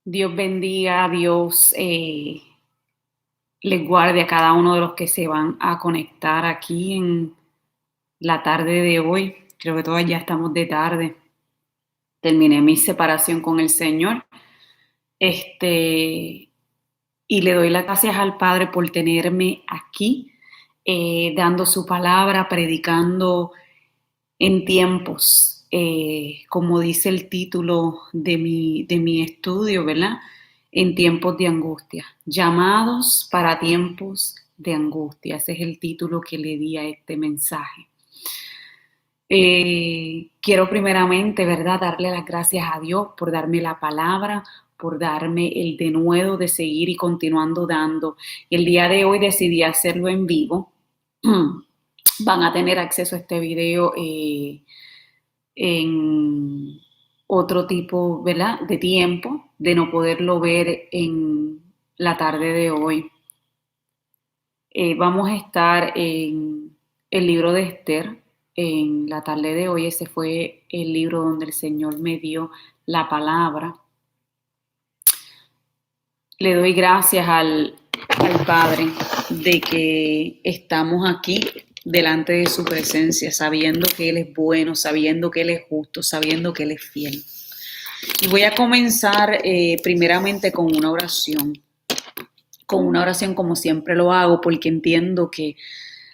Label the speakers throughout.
Speaker 1: Dios bendiga, Dios les guarde a cada uno de los que se van a conectar aquí en la tarde de hoy. Creo que todas ya estamos de tarde. Terminé mi separación con el Señor. Este, y le doy las gracias al Padre por tenerme aquí, dando su palabra, predicando en tiempos, como dice el título de mi estudio, ¿verdad? En tiempos de angustia, llamados para tiempos de angustia. Ese es el título que le di a este mensaje. Quiero primeramente, ¿verdad?, darle las gracias a Dios por darme la palabra, por darme el denuedo de seguir y continuando dando. El día de hoy decidí hacerlo en vivo. Van a tener acceso a este video en otro tipo, ¿verdad?, de tiempo, de no poderlo ver en la tarde de hoy. Vamos a estar en el libro de Esther en la tarde de hoy. Ese fue el libro donde el Señor me dio la palabra. Le doy gracias al Padre de que estamos aquí delante de su presencia, sabiendo que Él es bueno, sabiendo que Él es justo, sabiendo que Él es fiel. Y voy a comenzar primeramente con una oración como siempre lo hago, porque entiendo que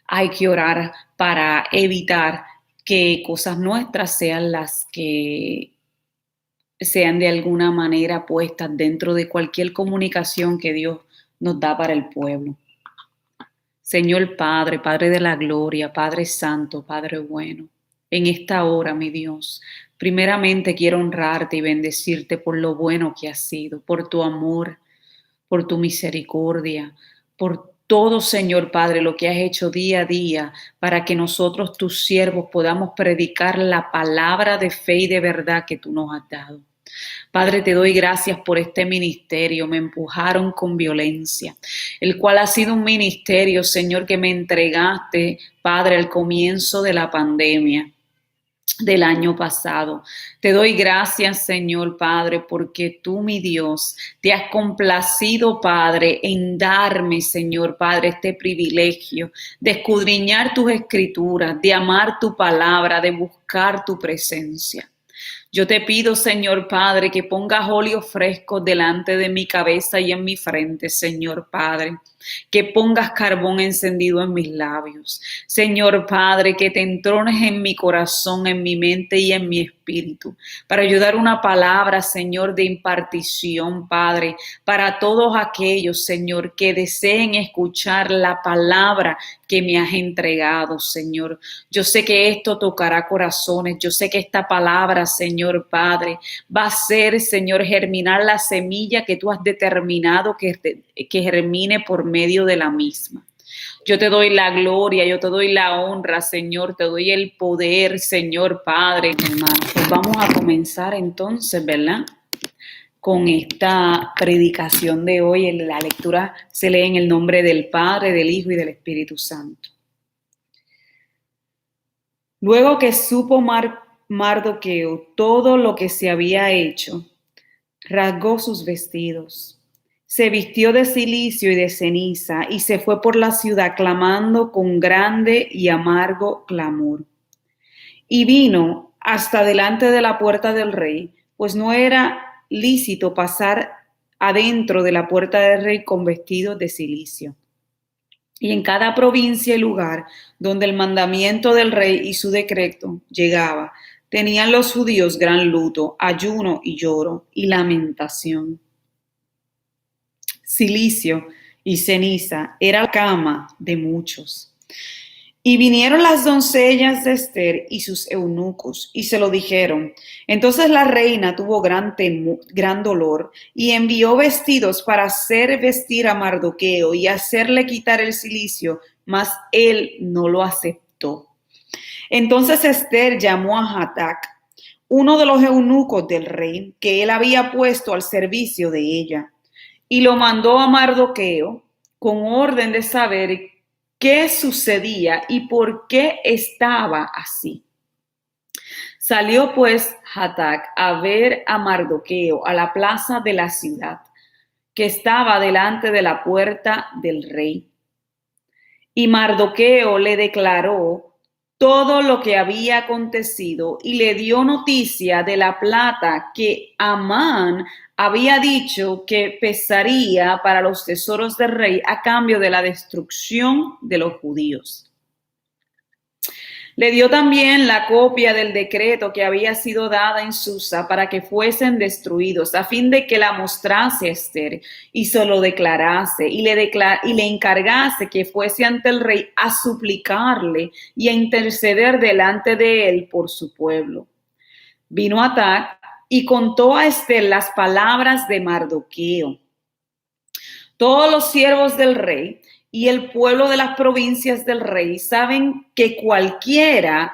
Speaker 1: hay que orar para evitar que cosas nuestras sean las que sean de alguna manera puestas dentro de cualquier comunicación que Dios nos da para el pueblo. Señor Padre, Padre de la gloria, Padre Santo, Padre bueno, en esta hora, mi Dios, primeramente quiero honrarte y bendecirte por lo bueno que has sido, por tu amor, por tu misericordia, por todo, Señor Padre, lo que has hecho día a día para que nosotros, tus siervos, podamos predicar la palabra de fe y de verdad que tú nos has dado. Padre, te doy gracias por este ministerio. Me empujaron con violencia, el cual ha sido un ministerio, Señor, que me entregaste, Padre, al comienzo de la pandemia del año pasado. Te doy gracias, Señor Padre, porque tú, mi Dios, te has complacido, Padre, en darme, Señor Padre, este privilegio de escudriñar tus escrituras, de amar tu palabra, de buscar tu presencia. Yo te pido, Señor Padre, que pongas óleo fresco delante de mi cabeza y en mi frente, Señor Padre. Que pongas carbón encendido en mis labios. Señor Padre, que te entrones en mi corazón, en mi mente y en mi espíritu, para ayudar una palabra, Señor, de impartición, Padre, para todos aquellos, Señor, que deseen escuchar la palabra que me has entregado, Señor. Yo sé que esto tocará corazones. Yo sé que esta palabra, Señor Padre, va a ser, Señor, germinar la semilla que tú has determinado que germine por medio de la misma. Yo te doy la gloria, yo te doy la honra, Señor, te doy el poder, Señor Padre, hermano. Pues vamos a comenzar entonces, ¿verdad?, con esta predicación de hoy. La lectura se lee en el nombre del Padre, del Hijo y del Espíritu Santo. Luego que supo Mardoqueo todo lo que se había hecho, rasgó sus vestidos, se vistió de cilicio y de ceniza y se fue por la ciudad clamando con grande y amargo clamor. Y vino hasta delante de la puerta del rey, pues no era lícito pasar adentro de la puerta del rey con vestidos de cilicio. Y en cada provincia y lugar donde el mandamiento del rey y su decreto llegaba, tenían los judíos gran luto, ayuno y lloro y lamentación. Cilicio y ceniza era la cama de muchos. Y vinieron las doncellas de Esther y sus eunucos y se lo dijeron. Entonces la reina tuvo gran dolor y envió vestidos para hacer vestir a Mardoqueo y hacerle quitar el cilicio, mas él no lo aceptó. Entonces Esther llamó a Hatac, uno de los eunucos del rey, que él había puesto al servicio de ella, y lo mandó a Mardoqueo con orden de saber qué sucedía y por qué estaba así. Salió pues Hatac a ver a Mardoqueo a la plaza de la ciudad, que estaba delante de la puerta del rey. Y Mardoqueo le declaró todo lo que había acontecido y le dio noticia de la plata que Amán había dicho que pesaría para los tesoros del rey a cambio de la destrucción de los judíos. Le dio también la copia del decreto que había sido dada en Susa para que fuesen destruidos, a fin de que la mostrase a Ester y se lo declarase y le encargase que fuese ante el rey a suplicarle y a interceder delante de él por su pueblo. Vino Hatac y contó a Ester las palabras de Mardoqueo. Todos los siervos del rey y el pueblo de las provincias del rey saben que cualquier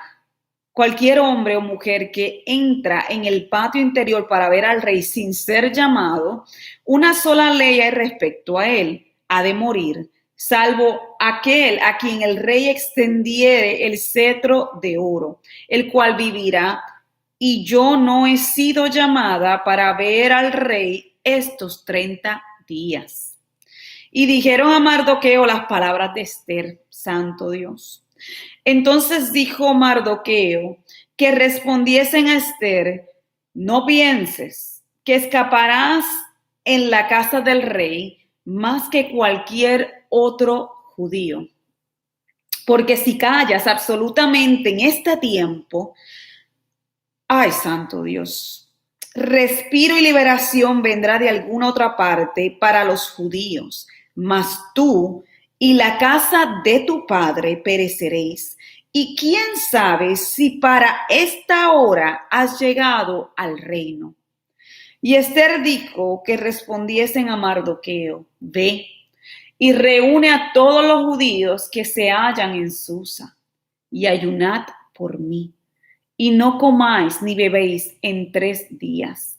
Speaker 1: hombre o mujer que entra en el patio interior para ver al rey sin ser llamado, una sola ley hay respecto a él: ha de morir, salvo aquel a quien el rey extendiere el cetro de oro, el cual vivirá. Y yo no he sido llamada para ver al rey estos 30 días. Y dijeron a Mardoqueo las palabras de Ester, santo Dios. Entonces dijo Mardoqueo que respondiesen a Ester: no pienses que escaparás en la casa del rey más que cualquier otro judío. Porque si callas absolutamente en este tiempo, ay, santo Dios, respiro y liberación vendrá de alguna otra parte para los judíos, mas tú y la casa de tu padre pereceréis. Y quién sabe si para esta hora has llegado al reino. Y Ester dijo que respondiesen a Mardoqueo: ve y reúne a todos los judíos que se hallan en Susa y ayunad por mí. Y no comáis ni bebéis en 3 días,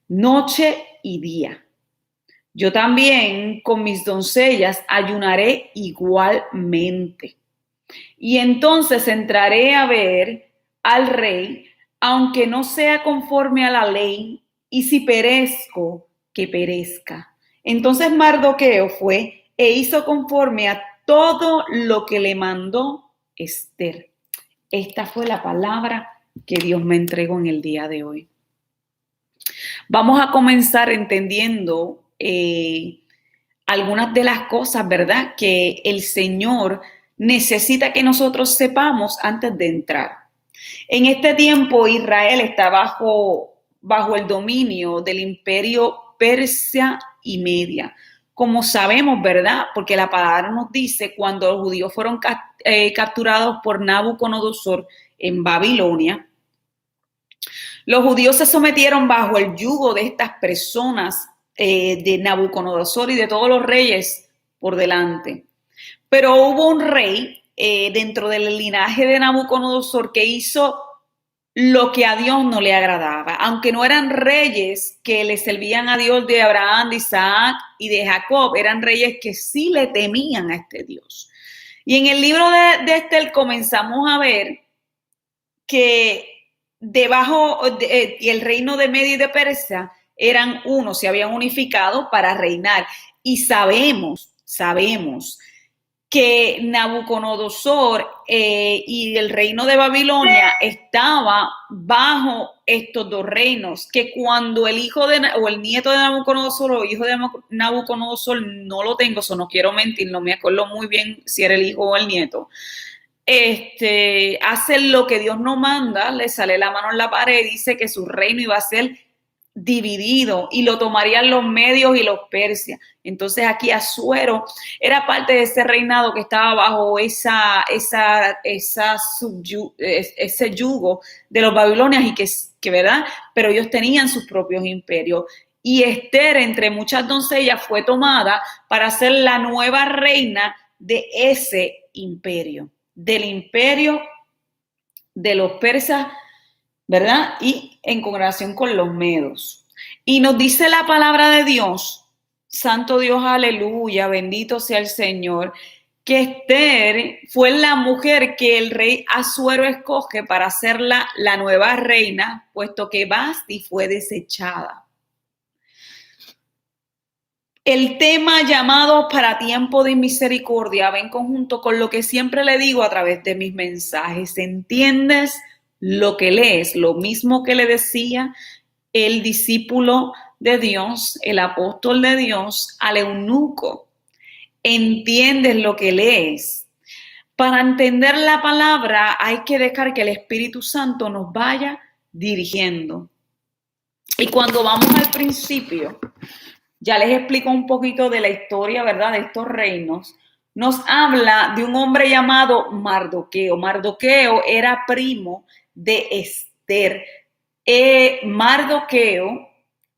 Speaker 1: noche y día. Yo también con mis doncellas ayunaré igualmente. Y entonces entraré a ver al rey, aunque no sea conforme a la ley, y si perezco, que perezca. Entonces Mardoqueo fue e hizo conforme a todo lo que le mandó Ester. Esta fue la palabra que Dios me entregó en el día de hoy. Vamos a comenzar entendiendo algunas de las cosas, ¿verdad?, que el Señor necesita que nosotros sepamos antes de entrar. En este tiempo Israel está bajo el dominio del imperio Persia y Media. Como sabemos, ¿verdad? Porque la palabra nos dice, cuando los judíos fueron capturados por Nabucodonosor en Babilonia, los judíos se sometieron bajo el yugo de estas personas, de Nabucodonosor y de todos los reyes por delante. Pero hubo un rey dentro del linaje de Nabucodonosor que hizo lo que a Dios no le agradaba, aunque no eran reyes que le servían a Dios de Abraham, de Isaac y de Jacob, eran reyes que sí le temían a este Dios. Y en el libro de Ester comenzamos a ver que el reino de Media y de Persia eran uno, se habían unificado para reinar. Y sabemos que Nabucodonosor y el reino de Babilonia estaba bajo estos dos reinos, que cuando el nieto de Nabucodonosor o hijo de Nabucodonosor, no lo tengo, eso no quiero mentir, no me acuerdo muy bien si era el hijo o el nieto, hace lo que Dios no manda, le sale la mano en la pared y dice que su reino iba a ser dividido y lo tomarían los medios y los persias. Entonces aquí Asuero era parte de ese reinado que estaba bajo ese yugo de los babilonios y que verdad, pero ellos tenían sus propios imperios. Y Ester, entre muchas doncellas, fue tomada para ser la nueva reina de ese imperio, del imperio de los persas, ¿verdad? Y en congregación con los medos. Y nos dice la palabra de Dios, santo Dios, aleluya, bendito sea el Señor, que Esther fue la mujer que el rey Asuero escoge para ser la nueva reina, puesto que Vasti fue desechada. El tema llamado para tiempo de misericordia va en conjunto con lo que siempre le digo a través de mis mensajes. ¿Entiendes lo que lees? Lo mismo que le decía el discípulo de Dios, el apóstol de Dios, al eunuco. ¿Entiendes lo que lees? Para entender la palabra hay que dejar que el Espíritu Santo nos vaya dirigiendo. Y cuando vamos al principio, ya les explico un poquito de la historia, ¿verdad?, de estos reinos. Nos habla de un hombre llamado Mardoqueo. Mardoqueo era primo de Esther. Mardoqueo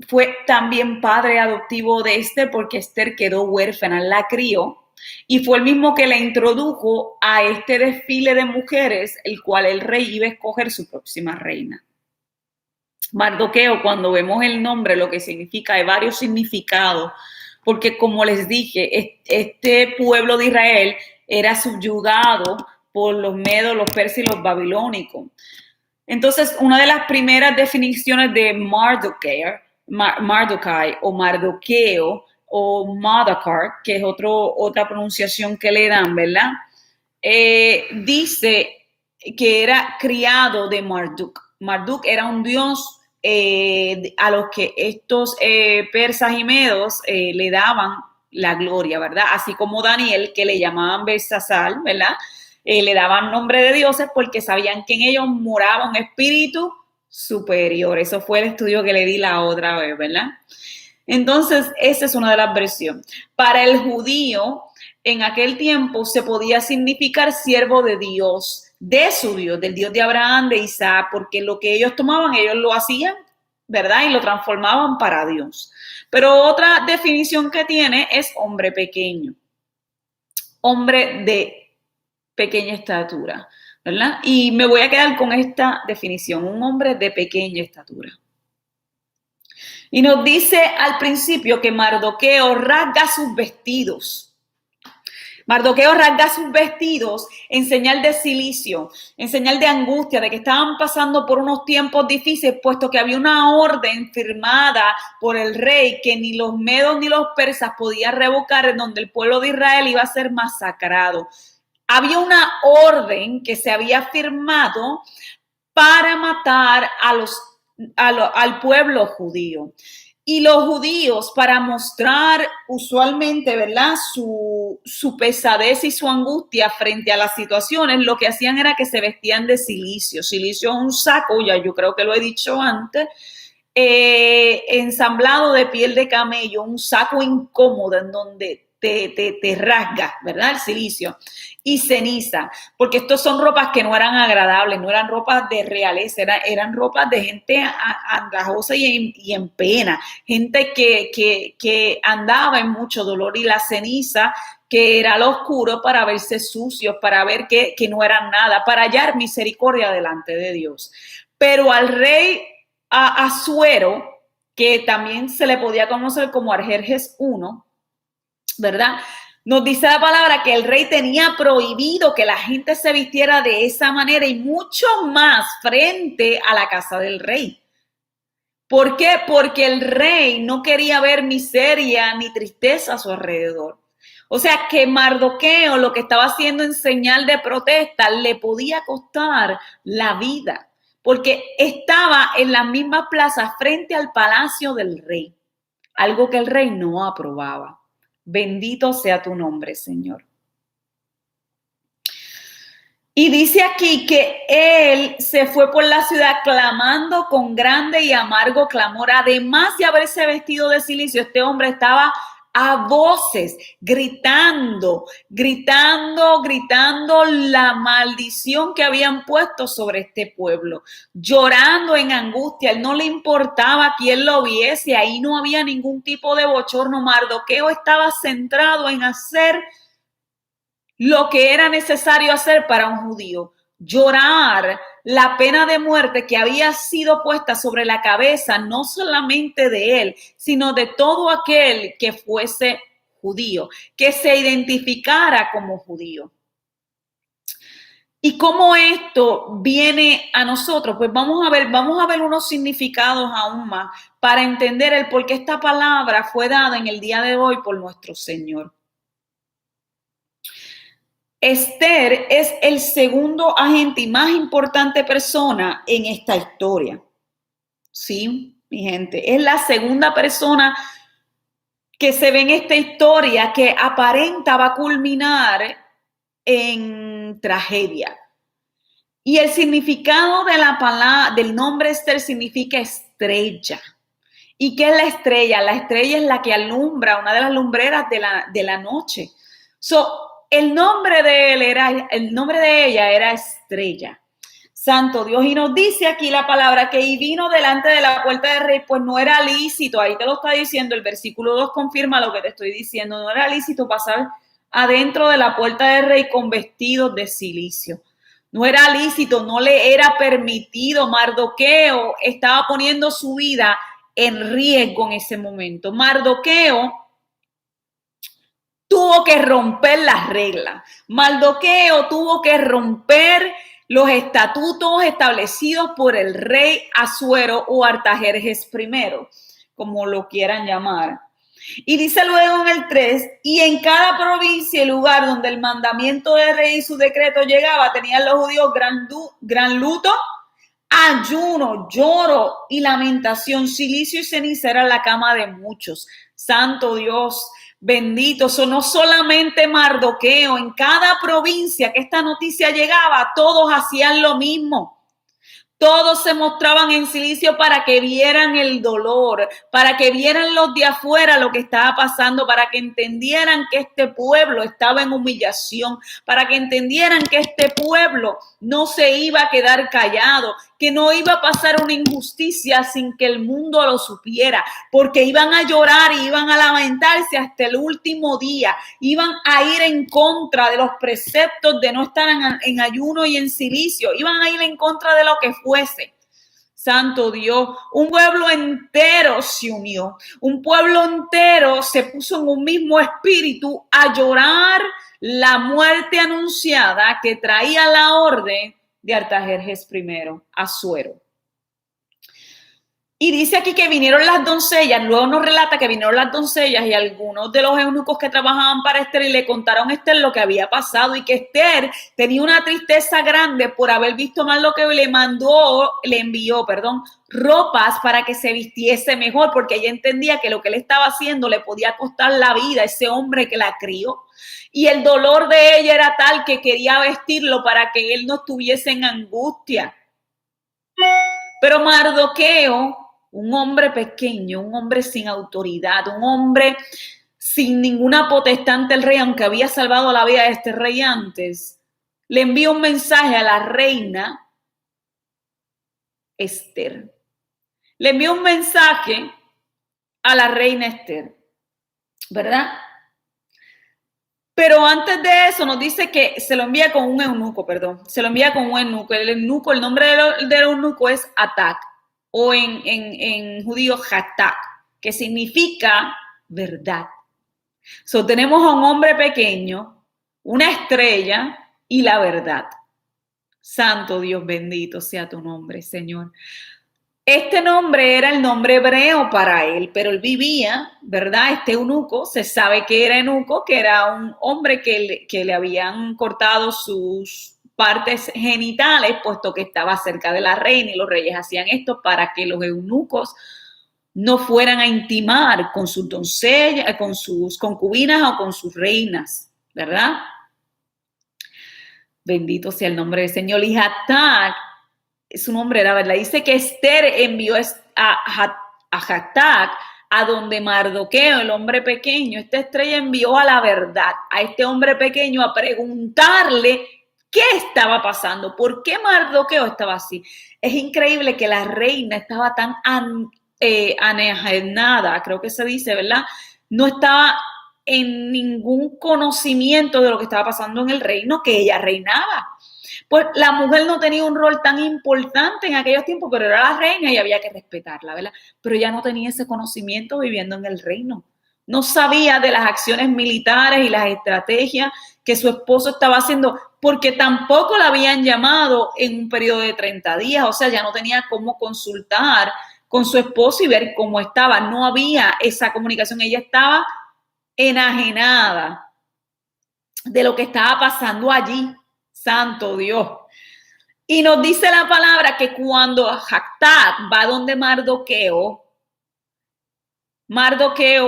Speaker 1: fue también padre adoptivo de Esther porque Esther quedó huérfana, la crió y fue el mismo que la introdujo a este desfile de mujeres, el cual el rey iba a escoger su próxima reina. Mardoqueo, cuando vemos el nombre, lo que significa, hay varios significados, porque como les dije, este pueblo de Israel era subyugado por los medos, los persas y los babilónicos. Entonces, una de las primeras definiciones de Mardokai o Mardoqueo o Madakar, que es otra pronunciación que le dan, ¿verdad? Dice que era criado de Marduk. Marduk era un dios a los que estos persas y medos le daban la gloria, ¿verdad? Así como Daniel, que le llamaban Belsasar, ¿verdad? Le daban nombre de dioses porque sabían que en ellos moraba un espíritu superior. Eso fue el estudio que le di la otra vez, ¿verdad? Entonces, esa es una de las versiones. Para el judío, en aquel tiempo se podía significar siervo de Dios, de su Dios, del Dios de Abraham, de Isaac, porque lo que ellos tomaban, ellos lo hacían, ¿verdad? Y lo transformaban para Dios. Pero otra definición que tiene es hombre pequeño, hombre de pequeña estatura, ¿verdad? Y me voy a quedar con esta definición, un hombre de pequeña estatura. Y nos dice al principio que Mardoqueo rasga sus vestidos. Mardoqueo rasga sus vestidos en señal de cilicio, en señal de angustia, de que estaban pasando por unos tiempos difíciles, puesto que había una orden firmada por el rey que ni los medos ni los persas podían revocar, en donde el pueblo de Israel iba a ser masacrado. Había una orden que se había firmado para matar al pueblo judío. Y los judíos, para mostrar usualmente, ¿verdad?, su pesadez y su angustia frente a las situaciones, lo que hacían era que se vestían de cilicio. Cilicio es un saco, ya yo creo que lo he dicho antes, ensamblado de piel de camello, un saco incómodo en donde te rasga, ¿verdad?, el cilicio, y ceniza, porque estos son ropas que no eran agradables, no eran ropas de realeza, eran ropas de gente andrajosa y en pena, gente que andaba en mucho dolor, y la ceniza, que era lo oscuro, para verse sucios, para ver que no eran nada, para hallar misericordia delante de Dios. Pero al rey Asuero, que también se le podía conocer como Arjerjes I, ¿verdad?, nos dice la palabra que el rey tenía prohibido que la gente se vistiera de esa manera, y mucho más frente a la casa del rey. ¿Por qué? Porque el rey no quería ver miseria ni tristeza a su alrededor. O sea que Mardoqueo, lo que estaba haciendo en señal de protesta, le podía costar la vida, porque estaba en las mismas plazas frente al palacio del rey, algo que el rey no aprobaba. Bendito sea tu nombre, Señor. Y dice aquí que él se fue por la ciudad clamando con grande y amargo clamor. Además de haberse vestido de cilicio, este hombre estaba a voces, gritando la maldición que habían puesto sobre este pueblo, llorando en angustia. Él no le importaba quién lo viese, ahí no había ningún tipo de bochorno. Mardoqueo estaba centrado en hacer lo que era necesario hacer para un judío: llorar la pena de muerte que había sido puesta sobre la cabeza no solamente de él, sino de todo aquel que fuese judío, que se identificara como judío. ¿Y cómo esto viene a nosotros? Pues vamos a ver unos significados aún más para entender el por qué esta palabra fue dada en el día de hoy por nuestro Señor. Esther es el segundo agente y más importante persona en esta historia. Sí, mi gente, es la segunda persona que se ve en esta historia que aparenta va a culminar en tragedia. Y el significado de la palabra, del nombre Esther significa estrella. ¿Y qué es la estrella? La estrella es la que alumbra, una de las lumbreras de la noche. El nombre de ella era Estrella. Santo Dios. Y nos dice aquí la palabra que y vino delante de la puerta del rey, pues no era lícito, ahí te lo está diciendo, el versículo 2 confirma lo que te estoy diciendo, no era lícito pasar adentro de la puerta del rey con vestidos de cilicio. No era lícito, no le era permitido. Mardoqueo estaba poniendo su vida en riesgo en ese momento. Mardoqueo tuvo que romper las reglas. Mardoqueo tuvo que romper los estatutos establecidos por el rey Asuero o Artajerjes I, como lo quieran llamar. Y dice luego en el 3, y en cada provincia y lugar donde el mandamiento del rey y su decreto llegaba, tenían los judíos gran luto, ayuno, lloro y lamentación, silicio y ceniza era la cama de muchos. Santo Dios, bendito. No solamente Mardoqueo, en cada provincia que esta noticia llegaba, todos hacían lo mismo. Todos se mostraban en silicio para que vieran el dolor, para que vieran los de afuera lo que estaba pasando, para que entendieran que este pueblo estaba en humillación, para que entendieran que este pueblo no se iba a quedar callado, que no iba a pasar una injusticia sin que el mundo lo supiera, porque iban a llorar y iban a lamentarse hasta el último día, iban a ir en contra de los preceptos de no estar en ayuno y en silicio, iban a ir en contra de lo que fuese. Santo Dios, un pueblo entero se unió, un pueblo entero se puso en un mismo espíritu a llorar la muerte anunciada que traía la orden de Artajerjes I, Asuero. Y dice aquí que vinieron las doncellas, luego nos relata que vinieron las doncellas y algunos de los eunucos que trabajaban para Esther y le contaron a Esther lo que había pasado y que Esther tenía una tristeza grande por haber visto mal lo que le envió ropas para que se vistiese mejor, porque ella entendía que lo que él estaba haciendo le podía costar la vida a ese hombre que la crió. Y el dolor de ella era tal que quería vestirlo para que él no estuviese en angustia. Pero Mardoqueo, un hombre pequeño, un hombre sin autoridad, un hombre sin ninguna potestad ante el rey, aunque había salvado la vida de este rey antes, le envió un mensaje a la reina Esther. Le envió un mensaje a la reina Esther, ¿verdad? Pero antes de eso nos dice que se lo envía con un eunuco, se lo envía con un eunuco. El nombre del eunuco es Atak, o en judío Hatak, que significa verdad. Tenemos a un hombre pequeño, una estrella y la verdad. Santo Dios, bendito sea tu nombre, Señor. Este nombre era el nombre hebreo para él, pero él vivía, ¿verdad? Este eunuco, se sabe que era eunuco, que era un hombre que le habían cortado sus partes genitales, puesto que estaba cerca de la reina, y los reyes hacían esto para que los eunucos no fueran a intimar con sus doncellas, con sus concubinas o con sus reinas, ¿verdad? Bendito sea el nombre del Señor. Y Hatak, su nombre era verdad. Dice que Esther envió a Hatak a donde Mardoqueo, el hombre pequeño, esta estrella envió a la verdad, a este hombre pequeño a preguntarle qué estaba pasando, por qué Mardoqueo estaba así. Es increíble que la reina estaba tan anejenada, creo que se dice, ¿verdad? No estaba en ningún conocimiento de lo que estaba pasando en el reino que ella reinaba. Pues la mujer no tenía un rol tan importante en aquellos tiempos, pero era la reina y había que respetarla, ¿verdad? Pero ella no tenía ese conocimiento viviendo en el reino. No sabía de las acciones militares y las estrategias que su esposo estaba haciendo, porque tampoco la habían llamado en un periodo de 30 días, o sea, ya no tenía cómo consultar con su esposo y ver cómo estaba. No había esa comunicación, ella estaba enajenada de lo que estaba pasando allí. Santo Dios. Y nos dice la palabra que cuando Jactat va donde Mardoqueo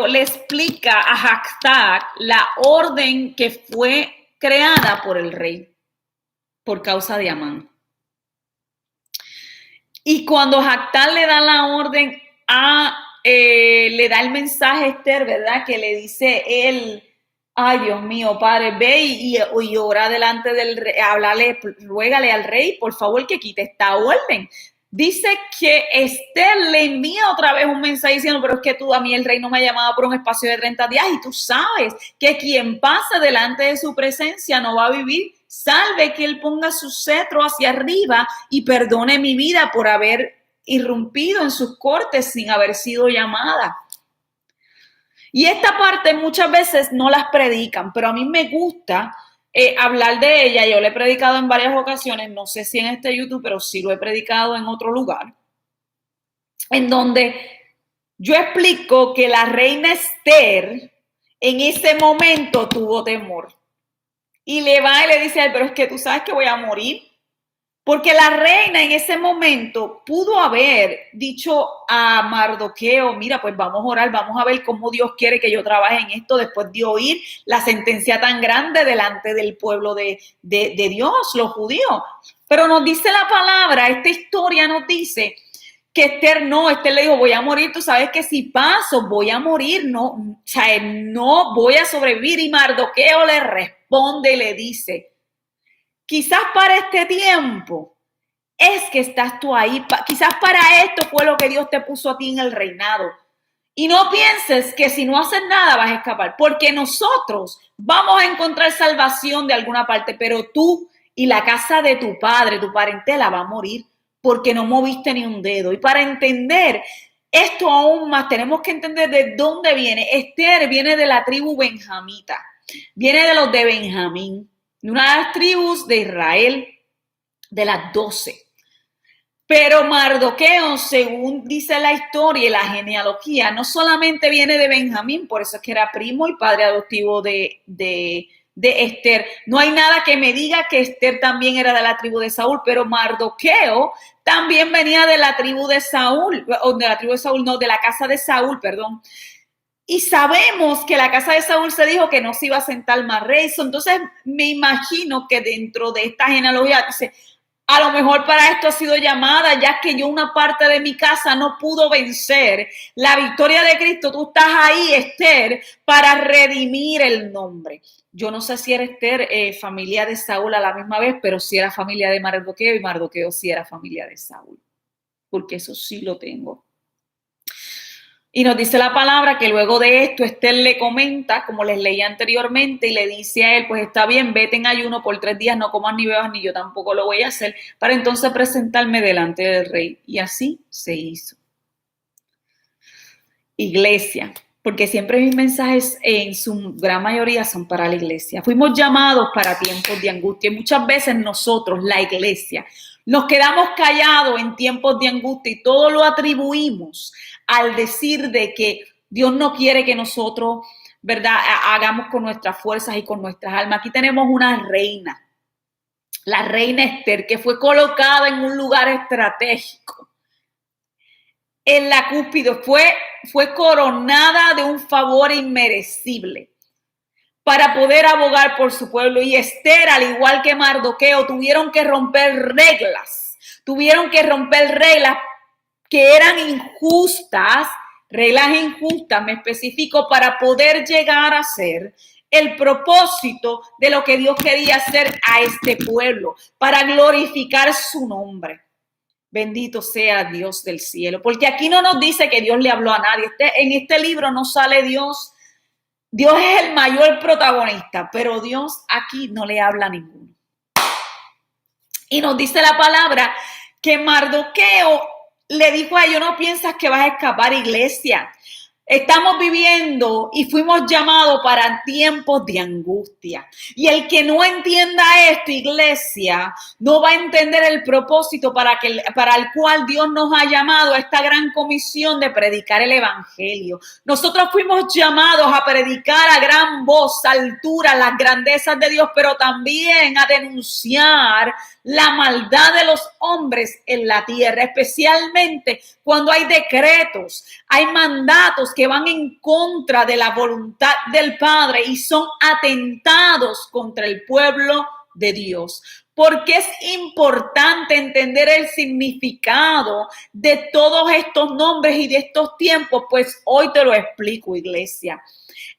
Speaker 1: le explica a Jactat la orden que fue creada por el rey por causa de Amán. Y cuando Jactat le da la orden le da el mensaje a Esther, ¿verdad? Que le dice él, ay Dios mío, padre, ve y ora delante del rey, ruégale al rey, por favor, que quite esta orden. Dice que Esther le envía otra vez un mensaje diciendo, pero es que tú a mí el rey no me ha llamado por un espacio de 30 días y tú sabes que quien pasa delante de su presencia no va a vivir. Salve que él ponga su cetro hacia arriba y perdone mi vida por haber irrumpido en sus cortes sin haber sido llamada. Y esta parte muchas veces no las predican, pero a mí me gusta hablar de ella. Yo le he predicado en varias ocasiones, no sé si en este YouTube, pero sí lo he predicado en otro lugar, en donde yo explico que la reina Esther en ese momento tuvo temor. Y le va y le dice a él, pero es que tú sabes que voy a morir. Porque la reina en ese momento pudo haber dicho a Mardoqueo, mira, pues vamos a orar, vamos a ver cómo Dios quiere que yo trabaje en esto después de oír la sentencia tan grande delante del pueblo de Dios, los judíos. Pero nos dice la palabra, esta historia nos dice que Esther le dijo, voy a morir, tú sabes que si paso voy a morir, no voy a sobrevivir. Y Mardoqueo le responde y le dice, quizás para este tiempo es que estás tú ahí. Quizás para esto fue lo que Dios te puso a ti en el reinado. Y no pienses que si no haces nada vas a escapar, porque nosotros vamos a encontrar salvación de alguna parte, pero tú y la casa de tu padre, tu parentela va a morir porque no moviste ni un dedo. Y para entender esto aún más, tenemos que entender de dónde viene. Esther viene de la tribu benjamita, viene de los de Benjamín, de una de las tribus de Israel, de las 12. Pero Mardoqueo, según dice la historia y la genealogía, no solamente viene de Benjamín, por eso es que era primo y padre adoptivo de Esther. No hay nada que me diga que Esther también era de la tribu de Saúl, pero Mardoqueo también venía de la tribu de Saúl, o de la tribu de Saúl, no, de la casa de Saúl, perdón. Y sabemos que la casa de Saúl se dijo que no se iba a sentar más rey. Entonces me imagino que dentro de esta genealogía dice, a lo mejor para esto ha sido llamada, ya que yo una parte de mi casa no pudo vencer la victoria de Cristo. Tú estás ahí, Esther, para redimir el nombre. Yo no sé si era Esther familia de Saúl a la misma vez, pero sí era familia de Mardoqueo y Mardoqueo sí era familia de Saúl, porque eso sí lo tengo. Y nos dice la palabra que luego de esto Esther le comenta, como les leí anteriormente, y le dice a él, pues está bien, vete en ayuno por 3 días, no comas ni bebas, ni yo tampoco lo voy a hacer, para entonces presentarme delante del rey. Y así se hizo. Iglesia, porque siempre mis mensajes en su gran mayoría son para la iglesia. Fuimos llamados para tiempos de angustia y muchas veces nosotros, la iglesia, nos quedamos callados en tiempos de angustia y todo lo atribuimos al decir de que Dios no quiere que nosotros, ¿verdad?, hagamos con nuestras fuerzas y con nuestras almas. Aquí tenemos una reina, la reina Esther, que fue colocada en un lugar estratégico. En la cúspide fue coronada de un favor inmerecible para poder abogar por su pueblo. Y Esther, al igual que Mardoqueo, tuvieron que romper reglas que eran injustas, reglas injustas, me especifico, para poder llegar a ser el propósito de lo que Dios quería hacer a este pueblo, para glorificar su nombre. Bendito sea Dios del cielo, porque aquí no nos dice que Dios le habló a nadie. En este libro no sale Dios. Dios es el mayor protagonista, pero Dios aquí no le habla a ninguno. Y nos dice la palabra que Mardoqueo le dijo a ellos, no piensas que vas a escapar, iglesia. Estamos viviendo y fuimos llamados para tiempos de angustia. Y el que no entienda esto, iglesia, no va a entender el propósito para el cual Dios nos ha llamado a esta gran comisión de predicar el evangelio. Nosotros fuimos llamados a predicar a gran voz, a altura, las grandezas de Dios, pero también a denunciar la maldad de los hombres en la tierra, especialmente cuando hay decretos, hay mandatos que van en contra de la voluntad del Padre y son atentados contra el pueblo de Dios. Porque es importante entender el significado de todos estos nombres y de estos tiempos, pues hoy te lo explico, iglesia.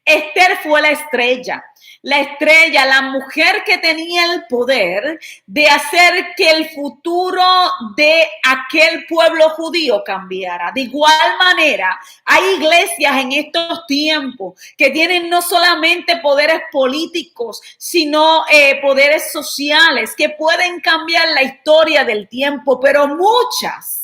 Speaker 1: Esther fue la estrella, la mujer que tenía el poder de hacer que el futuro de aquel pueblo judío cambiara. De igual manera, hay iglesias en estos tiempos que tienen no solamente poderes políticos, sino poderes sociales que pueden cambiar la historia del tiempo, pero muchas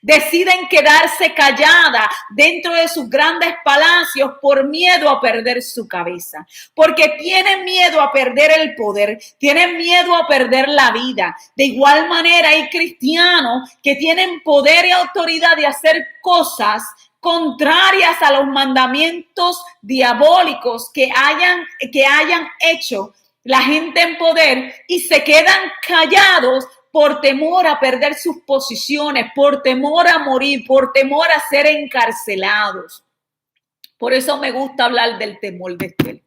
Speaker 1: deciden quedarse calladas dentro de sus grandes palacios por miedo a perder su cabeza, porque tienen miedo a perder el poder, tienen miedo a perder la vida. De igual manera hay cristianos que tienen poder y autoridad de hacer cosas contrarias a los mandamientos diabólicos que hayan hecho la gente en poder y se quedan callados por temor a perder sus posiciones, por temor a morir, por temor a ser encarcelados. Por eso me gusta hablar del temor de Esther.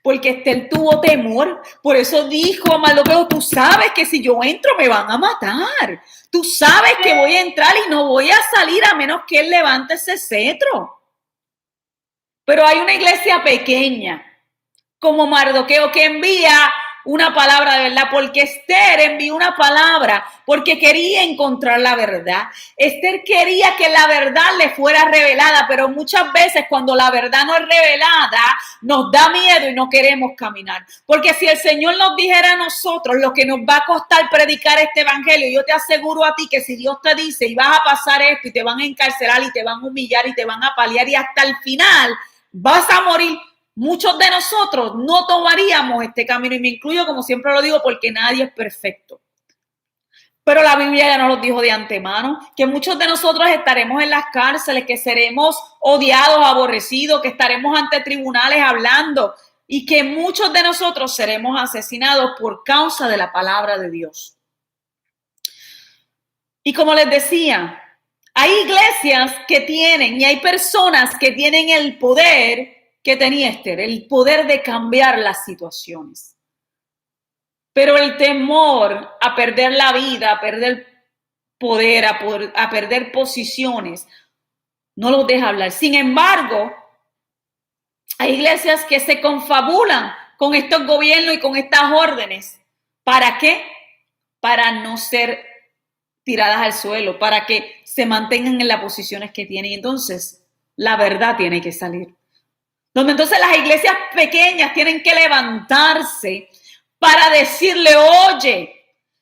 Speaker 1: Porque Esther tuvo temor, por eso dijo a Mardoqueo, tú sabes que si yo entro me van a matar. Tú sabes que voy a entrar y no voy a salir a menos que él levante ese cetro. Pero hay una iglesia pequeña, como Mardoqueo, que envía una palabra de verdad, porque Esther envió una palabra porque quería encontrar la verdad. Esther quería que la verdad le fuera revelada, pero muchas veces cuando la verdad no es revelada, nos da miedo y no queremos caminar. Porque si el Señor nos dijera a nosotros lo que nos va a costar predicar este evangelio, yo te aseguro a ti que si Dios te dice y vas a pasar esto y te van a encarcelar y te van a humillar y te van a paliar y hasta el final vas a morir, muchos de nosotros no tomaríamos este camino, y me incluyo, como siempre lo digo, porque nadie es perfecto. Pero la Biblia ya nos lo dijo de antemano, que muchos de nosotros estaremos en las cárceles, que seremos odiados, aborrecidos, que estaremos ante tribunales hablando y que muchos de nosotros seremos asesinados por causa de la palabra de Dios. Y como les decía, hay iglesias que tienen y hay personas que tienen el poder que tenía Esther, el poder de cambiar las situaciones. Pero el temor a perder la vida, a perder poder, a perder posiciones, no los deja hablar. Sin embargo, hay iglesias que se confabulan con estos gobiernos y con estas órdenes. ¿Para qué? Para no ser tiradas al suelo, para que se mantengan en las posiciones que tienen. Entonces, la verdad tiene que salir. Donde entonces las iglesias pequeñas tienen que levantarse para decirle, oye,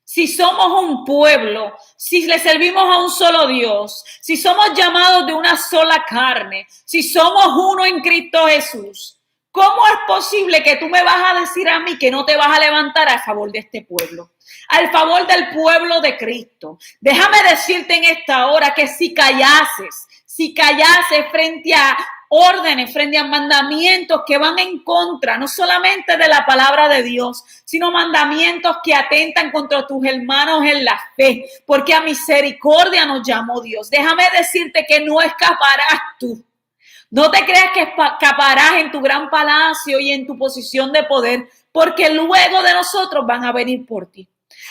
Speaker 1: si somos un pueblo, si le servimos a un solo Dios, si somos llamados de una sola carne, si somos uno en Cristo Jesús, ¿cómo es posible que tú me vas a decir a mí que no te vas a levantar a favor de este pueblo? Al favor del pueblo de Cristo. Déjame decirte en esta hora que si callases frente a órdenes, frente a mandamientos que van en contra, no solamente de la palabra de Dios, sino mandamientos que atentan contra tus hermanos en la fe, porque a misericordia nos llamó Dios. Déjame decirte que no escaparás tú. No te creas que escaparás en tu gran palacio y en tu posición de poder, porque luego de nosotros van a venir por ti.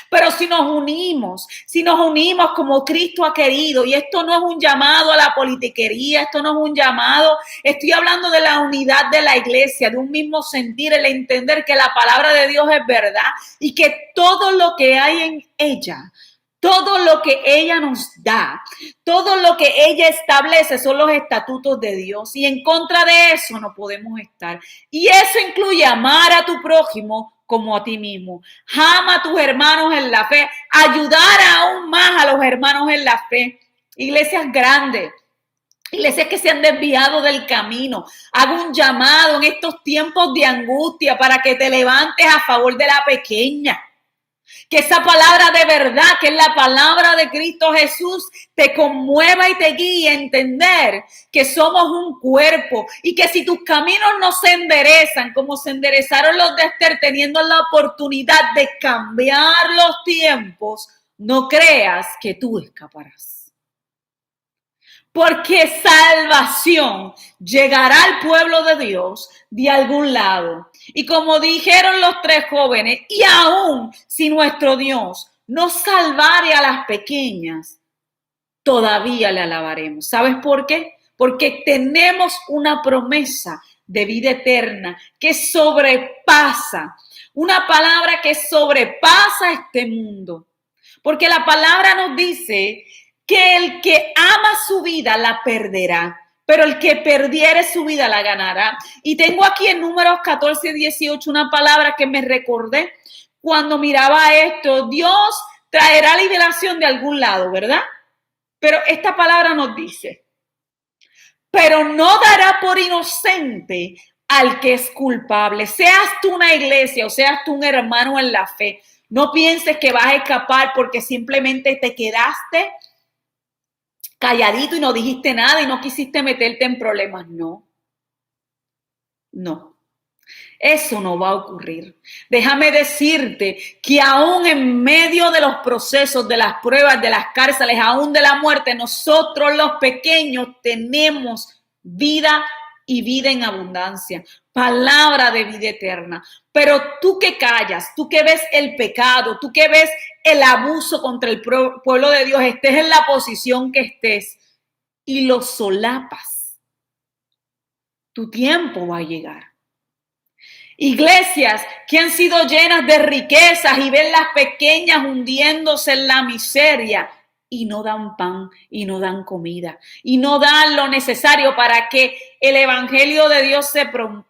Speaker 1: Pero si nos unimos como Cristo ha querido, y esto no es un llamado a la politiquería, esto no es un llamado, estoy hablando de la unidad de la iglesia, de un mismo sentir, el entender que la palabra de Dios es verdad y que todo lo que hay en ella, todo lo que ella nos da, todo lo que ella establece son los estatutos de Dios, y en contra de eso no podemos estar. Y eso incluye amar a tu prójimo como a ti mismo. Ama a tus hermanos en la fe, ayudar aún más a los hermanos en la fe. Iglesias grandes, Iglesias que se han desviado del camino. Hago un llamado en estos tiempos de angustia para que te levantes a favor de la pequeña. Que esa palabra de verdad, que es la palabra de Cristo Jesús, te conmueva y te guíe a entender que somos un cuerpo y que si tus caminos no se enderezan como se enderezaron los de Esther, teniendo la oportunidad de cambiar los tiempos, no creas que tú escaparás. Porque salvación llegará al pueblo de Dios de algún lado. Y como dijeron los tres jóvenes, y aún si nuestro Dios no salvare a las pequeñas, todavía le alabaremos. ¿Sabes por qué? Porque tenemos una promesa de vida eterna que sobrepasa, una palabra que sobrepasa este mundo. Porque la palabra nos dice que el que ama su vida la perderá, pero el que perdiere su vida la ganará. Y tengo aquí en Números 14, 18 una palabra que me recordé cuando miraba esto. Dios traerá liberación de algún lado, ¿verdad? Pero esta palabra nos dice, pero no dará por inocente al que es culpable. Seas tú una iglesia o seas tú un hermano en la fe, no pienses que vas a escapar porque simplemente te quedaste calladito y no dijiste nada y no quisiste meterte en problemas. No, eso no va a ocurrir. Déjame decirte que aún en medio de los procesos, de las pruebas, de las cárceles, aún de la muerte, nosotros los pequeños tenemos vida y vida en abundancia. Palabra de vida eterna. Pero tú que callas, tú que ves el pecado, tú que ves el abuso contra el pueblo de Dios, estés en la posición que estés y lo solapas, tu tiempo va a llegar. Iglesias que han sido llenas de riquezas y ven las pequeñas hundiéndose en la miseria y no dan pan y no dan comida y no dan lo necesario para que el evangelio de Dios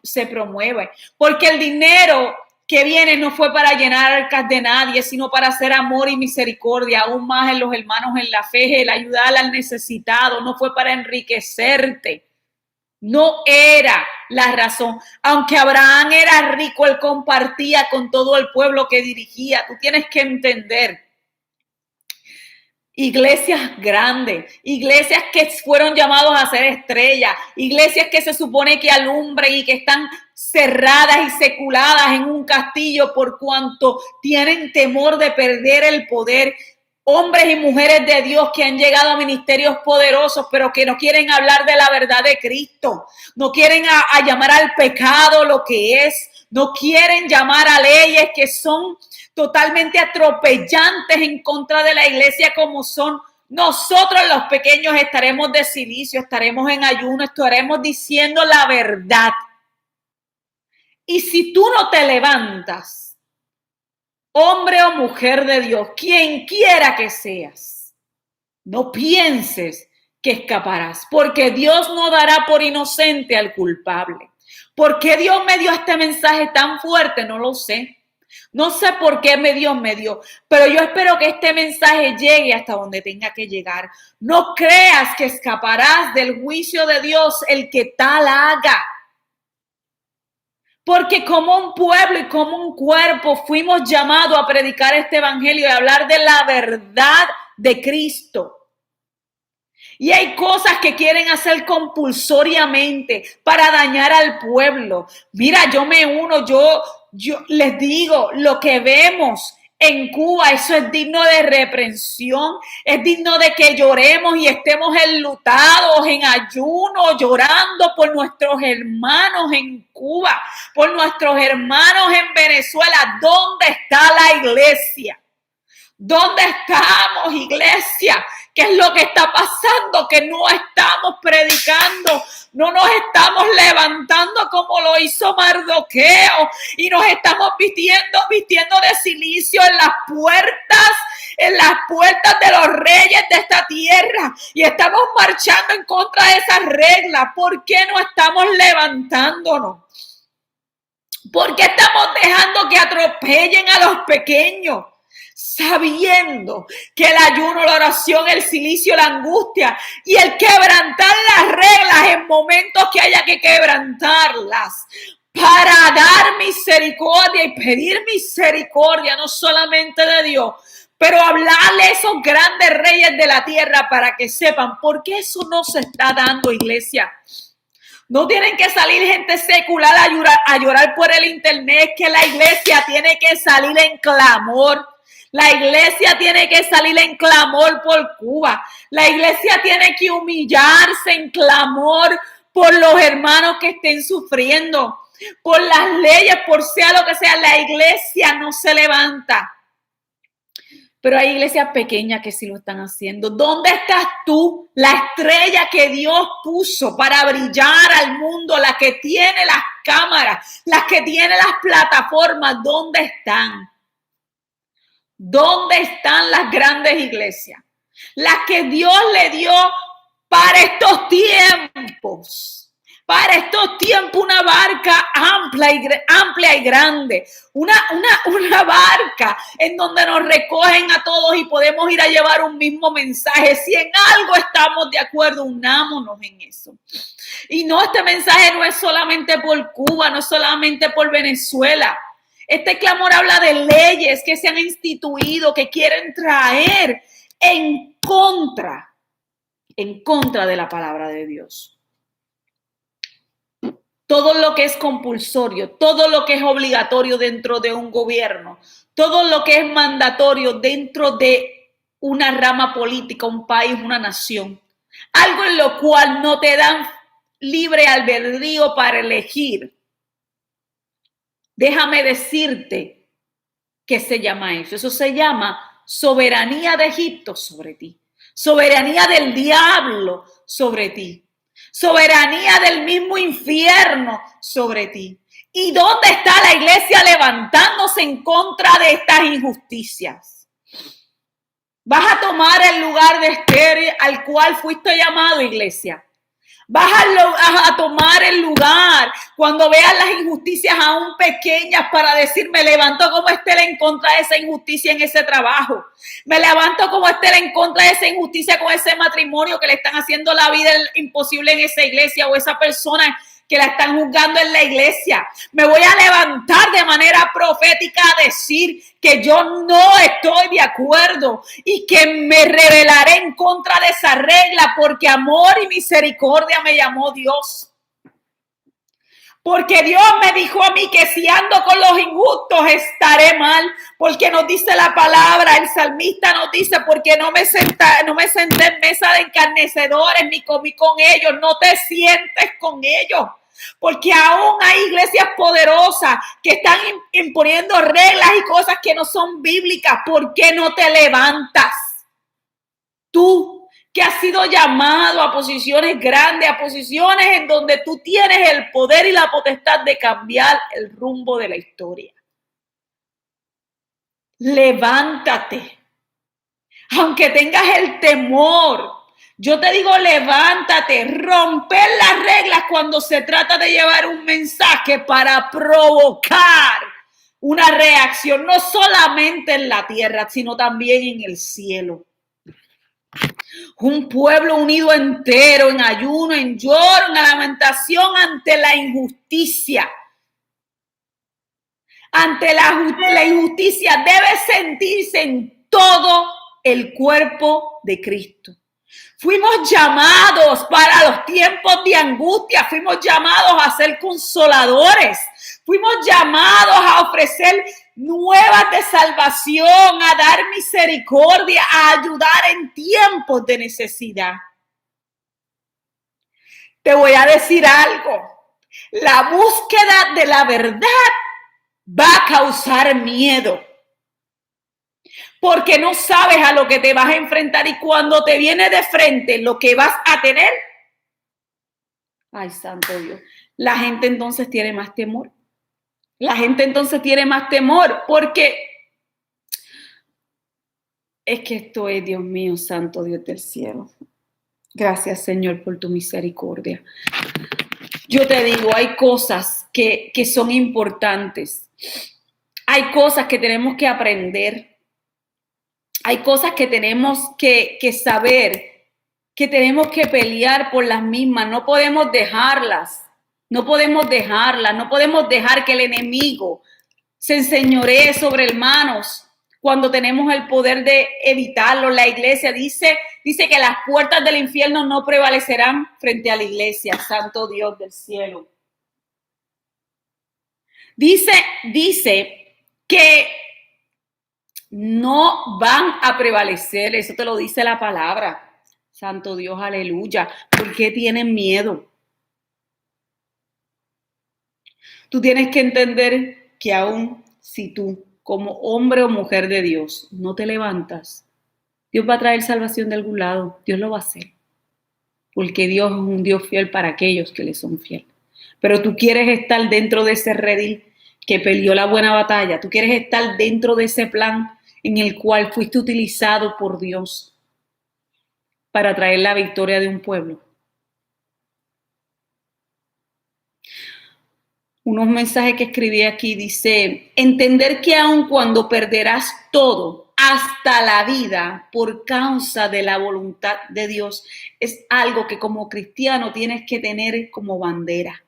Speaker 1: se promueva. Porque el dinero que viene no fue para llenar arcas de nadie, sino para hacer amor y misericordia, aún más en los hermanos en la fe, el ayudar al necesitado, no fue para enriquecerte. No era la razón. Aunque Abraham era rico, él compartía con todo el pueblo que dirigía. Tú tienes que entender. Iglesias grandes, iglesias que fueron llamados a ser estrellas, iglesias que se supone que alumbren y que están cerradas y seculadas en un castillo por cuanto tienen temor de perder el poder. Hombres y mujeres de Dios que han llegado a ministerios poderosos, pero que no quieren hablar de la verdad de Cristo. No quieren a llamar al pecado lo que es. No quieren llamar a leyes que son totalmente atropellantes en contra de la iglesia como son. Nosotros los pequeños estaremos de silicio, estaremos en ayuno, estaremos diciendo la verdad. Y si tú no te levantas, hombre o mujer de Dios, quien quiera que seas, no pienses que escaparás, porque Dios no dará por inocente al culpable. ¿Por qué Dios me dio este mensaje tan fuerte? No lo sé. No sé por qué Dios me dio, pero yo espero que este mensaje llegue hasta donde tenga que llegar. No creas que escaparás del juicio de Dios el que tal haga. Porque como un pueblo y como un cuerpo fuimos llamados a predicar este evangelio y a hablar de la verdad de Cristo. Y hay cosas que quieren hacer compulsoriamente para dañar al pueblo. Mira, yo me uno, yo les digo, lo que vemos en Cuba, eso es digno de reprensión, es digno de que lloremos y estemos enlutados, en ayuno, llorando por nuestros hermanos en Cuba, por nuestros hermanos en Venezuela. ¿Dónde está la iglesia? ¿Dónde estamos, iglesia? ¿Qué es lo que está pasando? Que no estamos predicando, no nos estamos levantando como lo hizo Mardoqueo y nos estamos vistiendo de silicio en las puertas de los reyes de esta tierra y estamos marchando en contra de esas reglas. ¿Por qué no estamos levantándonos? ¿Por qué estamos dejando que atropellen a los pequeños? sabiendo que el ayuno, la oración, el silicio, la angustia y el quebrantar las reglas en momentos que haya que quebrantarlas, para dar misericordia y pedir misericordia, no solamente de Dios, pero hablarle a esos grandes reyes de la tierra para que sepan por qué eso no se está dando, iglesia. No tienen que salir gente secular a llorar por el internet, que la iglesia tiene que salir en clamor. La iglesia tiene que salir en clamor por Cuba. La iglesia tiene que humillarse en clamor por los hermanos que estén sufriendo, por las leyes, por sea lo que sea. La iglesia no se levanta. Pero hay iglesias pequeñas que sí lo están haciendo. ¿Dónde estás tú? La estrella que Dios puso para brillar al mundo, la que tiene las cámaras, las que tiene las plataformas, ¿dónde están? ¿Dónde están las grandes iglesias? Las que Dios le dio para estos tiempos. Para estos tiempos, una barca amplia y grande, una barca en donde nos recogen a todos y podemos ir a llevar un mismo mensaje. Si en algo estamos de acuerdo, unámonos en eso. Y no, este mensaje no es solamente por Cuba, no es solamente por Venezuela. Este clamor habla de leyes que se han instituido, que quieren traer en contra de la palabra de Dios. Todo lo que es compulsorio, todo lo que es obligatorio dentro de un gobierno, todo lo que es mandatorio dentro de una rama política, un país, una nación. Algo en lo cual no te dan libre albedrío para elegir. Déjame decirte qué se llama eso. Eso se llama soberanía de Egipto sobre ti. Soberanía del diablo sobre ti. Soberanía del mismo infierno sobre ti. ¿Y dónde está la iglesia levantándose en contra de estas injusticias? Vas a tomar el lugar de Esther al cual fuiste llamado, iglesia. Vas a tomar el lugar cuando veas las injusticias aún pequeñas para decir, me levanto como Esther en contra de esa injusticia en ese trabajo. Me levanto como Esther en contra de esa injusticia con ese matrimonio que le están haciendo la vida imposible en esa iglesia o esa persona que la están juzgando en la iglesia. Me voy a levantar de manera profética a decir que yo no estoy de acuerdo y que me rebelaré en contra de esa regla porque amor y misericordia me llamó Dios. Porque Dios me dijo a mí que si ando con los injustos estaré mal, porque nos dice la palabra, el salmista nos dice, porque no me senté en mesa de escarnecedores ni comí con ellos, no te sientes con ellos. Porque aún hay iglesias poderosas que están imponiendo reglas y cosas que no son bíblicas. ¿Por qué no te levantas? Tú que has sido llamado a posiciones grandes, a posiciones en donde tú tienes el poder y la potestad de cambiar el rumbo de la historia. Levántate. Aunque tengas el temor, yo te digo, levántate, romper las reglas cuando se trata de llevar un mensaje para provocar una reacción, no solamente en la tierra, sino también en el cielo. Un pueblo unido entero en ayuno, en lloro, en lamentación ante la injusticia. Ante la injusticia debe sentirse en todo el cuerpo de Cristo. Fuimos llamados para los tiempos de angustia, fuimos llamados a ser consoladores, fuimos llamados a ofrecer nuevas de salvación, a dar misericordia, a ayudar en tiempos de necesidad. Te voy a decir algo, la búsqueda de la verdad va a causar miedo. Porque no sabes a lo que te vas a enfrentar y cuando te viene de frente lo que vas a tener, ay, santo Dios, la gente entonces tiene más temor. La gente entonces tiene más temor porque es que esto es, Dios mío, santo Dios del cielo. Gracias, Señor, por tu misericordia. Yo te digo, hay cosas que son importantes. Hay cosas que tenemos que aprender. Hay cosas que tenemos que saber, que tenemos que pelear por las mismas. No podemos dejarlas. No podemos dejarlas. No podemos dejar que el enemigo se enseñoree sobre hermanos cuando tenemos el poder de evitarlo. La iglesia dice que las puertas del infierno no prevalecerán frente a la iglesia. Santo Dios del cielo. Dice que no van a prevalecer. Eso te lo dice la palabra. Santo Dios, aleluya. ¿Por qué tienen miedo? Tú tienes que entender que aún si tú, como hombre o mujer de Dios, no te levantas, Dios va a traer salvación de algún lado. Dios lo va a hacer. Porque Dios es un Dios fiel para aquellos que le son fieles. Pero tú quieres estar dentro de ese redil que peleó la buena batalla. Tú quieres estar dentro de ese plan en el cual fuiste utilizado por Dios para traer la victoria de un pueblo. Unos mensajes que escribí aquí dice, entender que aun cuando perderás todo, hasta la vida, por causa de la voluntad de Dios, es algo que como cristiano tienes que tener como bandera.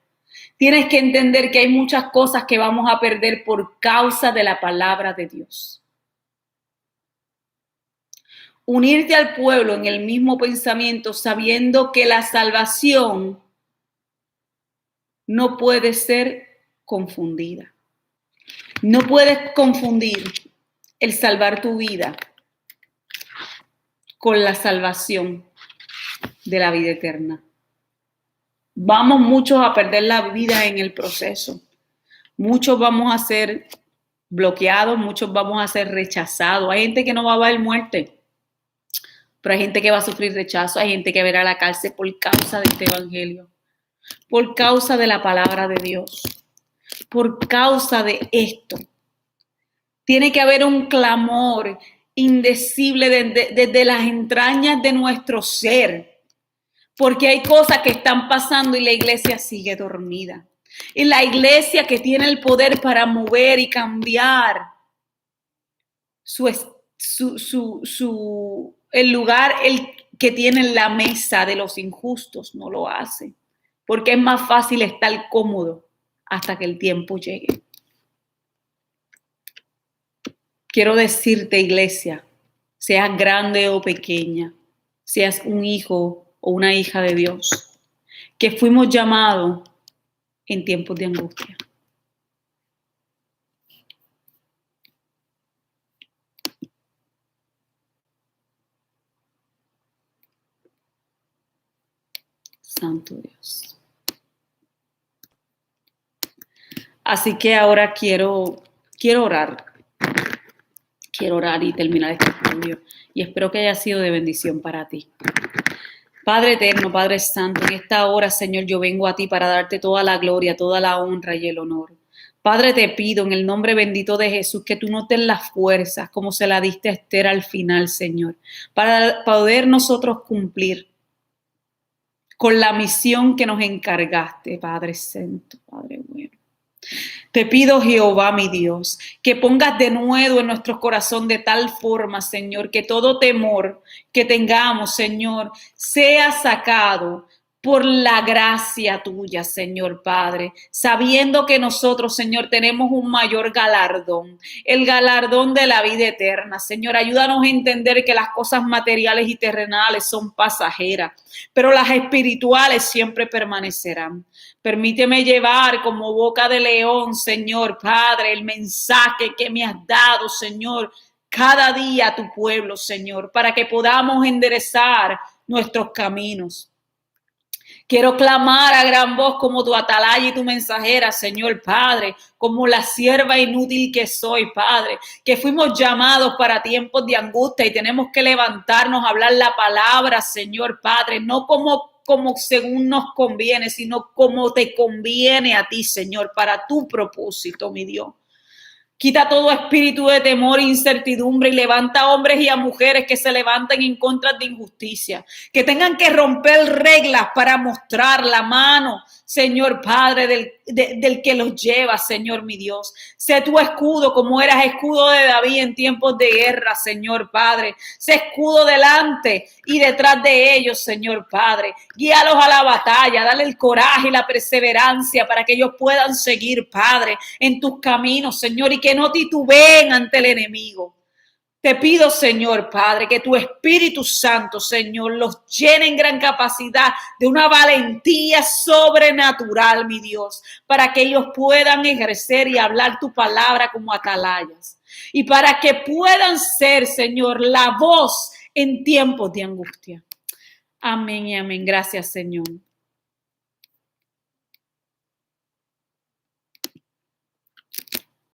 Speaker 1: Tienes que entender que hay muchas cosas que vamos a perder por causa de la palabra de Dios. Unirte al pueblo en el mismo pensamiento, sabiendo que la salvación no puede ser confundida. No puedes confundir el salvar tu vida con la salvación de la vida eterna. Vamos muchos a perder la vida en el proceso. Muchos vamos a ser bloqueados, muchos vamos a ser rechazados. Hay gente que no va a haber muerte, pero hay gente que va a sufrir rechazo, hay gente que va a ir a la cárcel por causa de este evangelio, por causa de la palabra de Dios, por causa de esto. Tiene que haber un clamor indecible desde las entrañas de nuestro ser, porque hay cosas que están pasando y la iglesia sigue dormida. Y la iglesia que tiene el poder para mover y cambiar el lugar que tiene en la mesa de los injustos, no lo hace, porque es más fácil estar cómodo hasta que el tiempo llegue. Quiero decirte, iglesia, seas grande o pequeña, seas un hijo o una hija de Dios, que fuimos llamados en tiempos de angustia. Santo Dios. Así que ahora quiero orar. Quiero orar y terminar este estudio. Y espero que haya sido de bendición para ti. Padre eterno, Padre santo, en esta hora, Señor, yo vengo a ti para darte toda la gloria, toda la honra y el honor. Padre, te pido en el nombre bendito de Jesús que tú nos des las fuerzas como se la diste a Esther al final, Señor, para poder nosotros cumplir con la misión que nos encargaste, Padre santo, Padre bueno. Te pido, Jehová, mi Dios, que pongas de nuevo en nuestro corazón de tal forma, Señor, que todo temor que tengamos, Señor, sea sacado por la gracia tuya, Señor Padre, sabiendo que nosotros, Señor, tenemos un mayor galardón, el galardón de la vida eterna. Señor, ayúdanos a entender que las cosas materiales y terrenales son pasajeras, pero las espirituales siempre permanecerán. Permíteme llevar como boca de león, Señor Padre, el mensaje que me has dado, Señor, cada día a tu pueblo, Señor, para que podamos enderezar nuestros caminos. Quiero clamar a gran voz como tu atalaya y tu mensajera, Señor Padre, como la sierva inútil que soy, Padre, que fuimos llamados para tiempos de angustia y tenemos que levantarnos a hablar la palabra, Señor Padre, no como según nos conviene, sino como te conviene a ti, Señor, para tu propósito, mi Dios. Quita todo espíritu de temor e incertidumbre y levanta a hombres y a mujeres que se levanten en contra de injusticia, que tengan que romper reglas para mostrar la mano Señor Padre, del que los lleva, Señor mi Dios. Sé tu escudo como eras escudo de David en tiempos de guerra, Señor Padre. Sé escudo delante y detrás de ellos, Señor Padre. Guíalos a la batalla, dale el coraje y la perseverancia para que ellos puedan seguir, Padre, en tus caminos, Señor, y que no titubeen ante el enemigo. Te pido, Señor Padre, que tu Espíritu Santo, Señor, los llene en gran capacidad de una valentía sobrenatural, mi Dios, para que ellos puedan ejercer y hablar tu palabra como atalayas. Y para que puedan ser, Señor, la voz en tiempos de angustia. Amén y amén. Gracias, Señor.